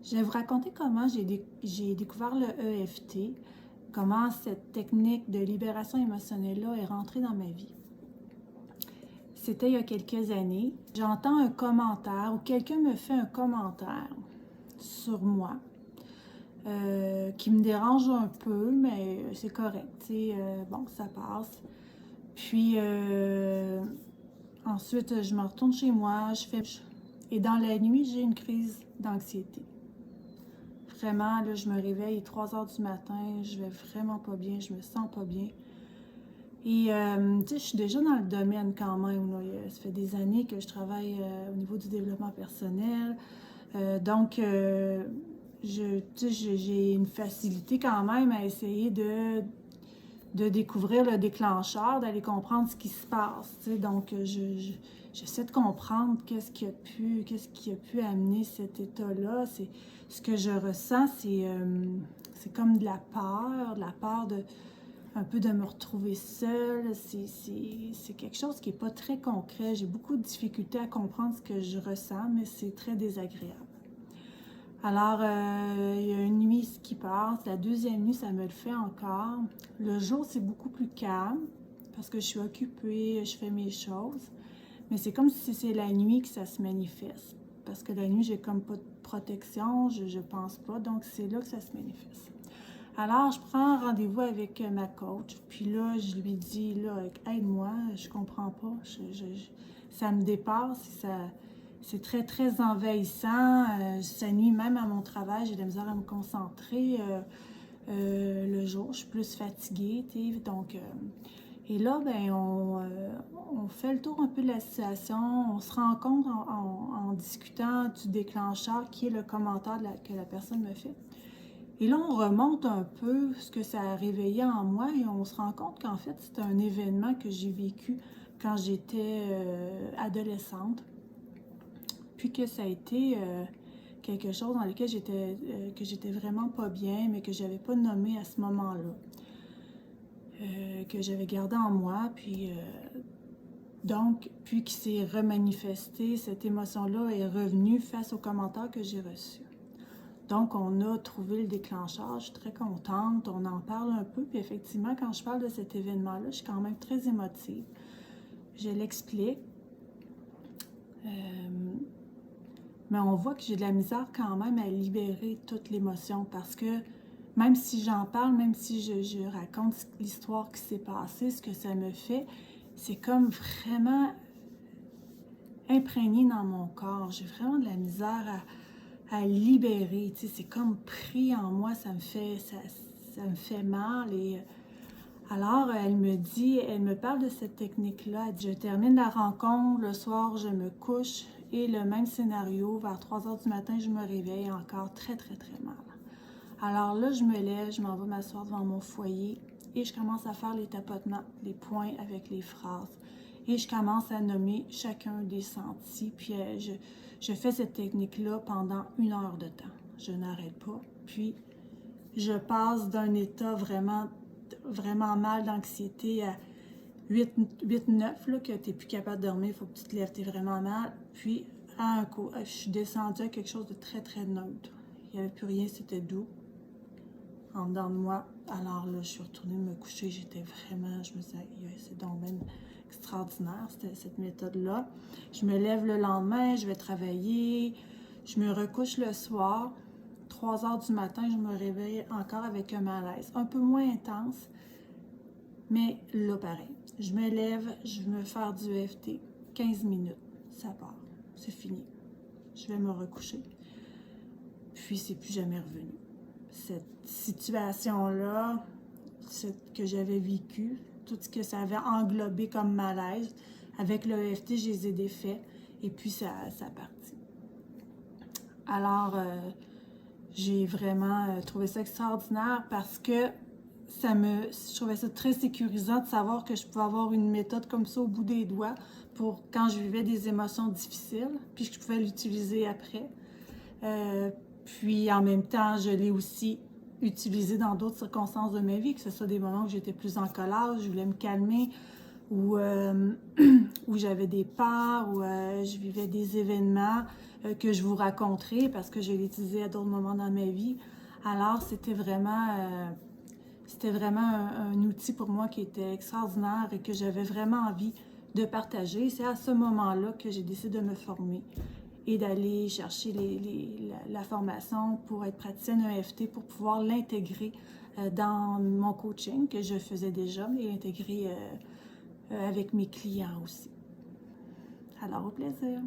Je vais vous raconter comment j'ai découvert le EFT, comment cette technique de libération émotionnelle-là est rentrée dans ma vie. C'était il y a quelques années. J'entends un commentaire ou quelqu'un me fait un commentaire sur moi qui me dérange un peu, mais c'est correct. Bon, ça passe. Puis ensuite, je me retourne chez moi, Et dans la nuit, j'ai une crise d'anxiété. Vraiment, là, je me réveille 3 heures du matin, je vais vraiment pas bien, je me sens pas bien. Et, tu sais, je suis déjà dans le domaine quand même, là. Ça fait des années que je travaille au niveau du développement personnel. Donc, tu sais, j'ai une facilité quand même à essayer de découvrir le déclencheur, d'aller comprendre ce qui se passe. Tu sais. Donc, j'essaie de comprendre qu'est-ce qui a pu amener cet état-là. Ce que je ressens, c'est comme de la peur de un peu de me retrouver seule. C'est quelque chose qui n'est pas très concret. J'ai beaucoup de difficultés à comprendre ce que je ressens, mais c'est très désagréable. Alors, il y a une nuit qui passe, la deuxième nuit, ça me le fait encore. Le jour, c'est beaucoup plus calme parce que je suis occupée, je fais mes choses. Mais c'est comme si c'est la nuit que ça se manifeste. Parce que la nuit, j'ai comme pas de protection, je pense pas, donc c'est là que ça se manifeste. Alors, je prends rendez-vous avec ma coach, puis là, je lui dis, là, aide-moi, je comprends pas, ça me dépasse, c'est très, très envahissant. Ça nuit même à mon travail, j'ai de la misère à me concentrer. Le jour, je suis plus fatiguée, tu sais, donc... et là, ben, on fait le tour un peu de la situation, on se rend compte en discutant du déclencheur qui est le commentaire que la personne me fait. Et là, on remonte un peu ce que ça a réveillé en moi et on se rend compte qu'en fait, c'est un événement que j'ai vécu quand j'étais adolescente. Puis que ça a été quelque chose dans lequel que j'étais vraiment pas bien, mais que j'avais pas nommé à ce moment-là. Que j'avais gardé en moi, puis puis qui s'est remanifesté, cette émotion-là est revenue face aux commentaires que j'ai reçus. Donc, on a trouvé le déclencheur, je suis très contente, on en parle un peu, puis effectivement, quand je parle de cet événement-là, je suis quand même très émotive. Je l'explique, mais on voit que j'ai de la misère quand même à libérer toute l'émotion parce que même si j'en parle, même si je raconte l'histoire qui s'est passée, ce que ça me fait, c'est comme vraiment imprégné dans mon corps. J'ai vraiment de la misère à libérer. Tu sais, c'est comme pris en moi, ça me fait mal. Et alors, elle me parle de cette technique-là. Je termine la rencontre, le soir, je me couche et le même scénario, vers 3 heures du matin, je me réveille encore très, très, très mal. Alors là, je me lève, je m'en vais m'asseoir devant mon foyer et je commence à faire les tapotements, les points avec les phrases. Et je commence à nommer chacun des sentis. Puis je fais cette technique-là pendant 1 heure de temps. Je n'arrête pas. Puis je passe d'un état vraiment, vraiment mal d'anxiété à 8-9, là, que tu n'es plus capable de dormir, il faut que tu te lèves, tu es vraiment mal. Puis je suis descendue à quelque chose de très, très neutre. Il n'y avait plus rien, c'était doux en dedans de moi. Alors là, je suis retournée me coucher. J'étais vraiment, je me disais, c'est donc même extraordinaire, cette méthode-là. Je me lève le lendemain, je vais travailler. Je me recouche le soir. 3 heures du matin, je me réveille encore avec un malaise. Un peu moins intense, mais là, pareil. Je me lève, je vais me faire du EFT. 15 minutes, ça part. C'est fini. Je vais me recoucher. Puis, c'est plus jamais revenu. Cette situation-là, que j'avais vécue, tout ce que ça avait englobé comme malaise, avec le EFT, je les ai défaits et puis ça partit. Alors, j'ai vraiment trouvé ça extraordinaire parce que je trouvais ça très sécurisant de savoir que je pouvais avoir une méthode comme ça au bout des doigts pour quand je vivais des émotions difficiles, puis que je pouvais l'utiliser après. Puis en même temps, je l'ai aussi utilisé dans d'autres circonstances de ma vie, que ce soit des moments où j'étais plus en colère, je voulais me calmer, où j'avais des parts, où je vivais des événements que je vous raconterai parce que je l'ai utilisé à d'autres moments dans ma vie. Alors, c'était vraiment un outil pour moi qui était extraordinaire et que j'avais vraiment envie de partager. C'est à ce moment-là que j'ai décidé de me former et d'aller chercher la formation pour être praticienne EFT pour pouvoir l'intégrer dans mon coaching que je faisais déjà, mais l'intégrer avec mes clients aussi. Alors, au plaisir!